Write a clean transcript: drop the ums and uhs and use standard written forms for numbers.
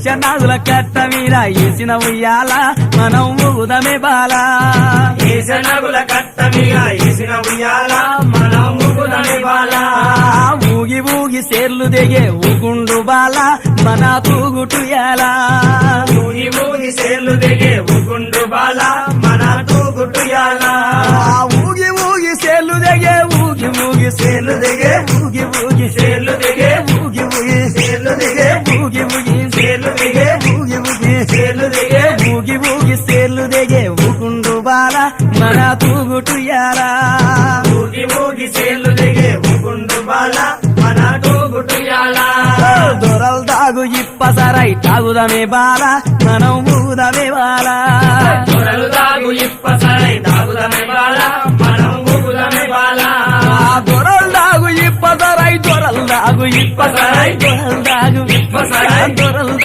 ఈశనాగుల కట్ట మీద ఈసిన ఉయ్యాల మనం ఊగుదమే బాల ఈశనగుల కట్ట మీద ఈసిన ఉయ్యాల మనం ఊగుదమే బాల ఊగి ఊగి సేర్లు దిగే ఊగుండు బాల మన తూగుటుయాల ఊగి ఊగి సేర్లు దిగే ఊగుండు బాల మన తూగుటుయాల ఊగి ఊగి సేర్లు దిగే ఊగి ఊగి సేర్లు దిగే ఊగి ఊగి సేర్లు దిగే ఊగి ఊగి సేర్లు దిగే ఊగి ఊగి సేర్లు దిగే ఊగి ఊగి సేర్లు దిగే ఊగి ఊగి సేర్లు దిగే ఊగుండు బాల మన తూగుటుయాల ఊగి ఊగి సేర్లు దిగే ఊగుండు బాల మన తూగుటుయాల దొరలు తాగు ఇప్పసరై తాగుదమే బాల మనం ఊగుదమే బాల దొరలు తాగు ఇప్పసరై తాగుదమే బాల మనం ఊగుదమే బాల దొరలు తాగు ఇప్పసరై దొరలు తాగు ఇప్పసరై దొరలు తాగు ఇప్పసరై దొరలు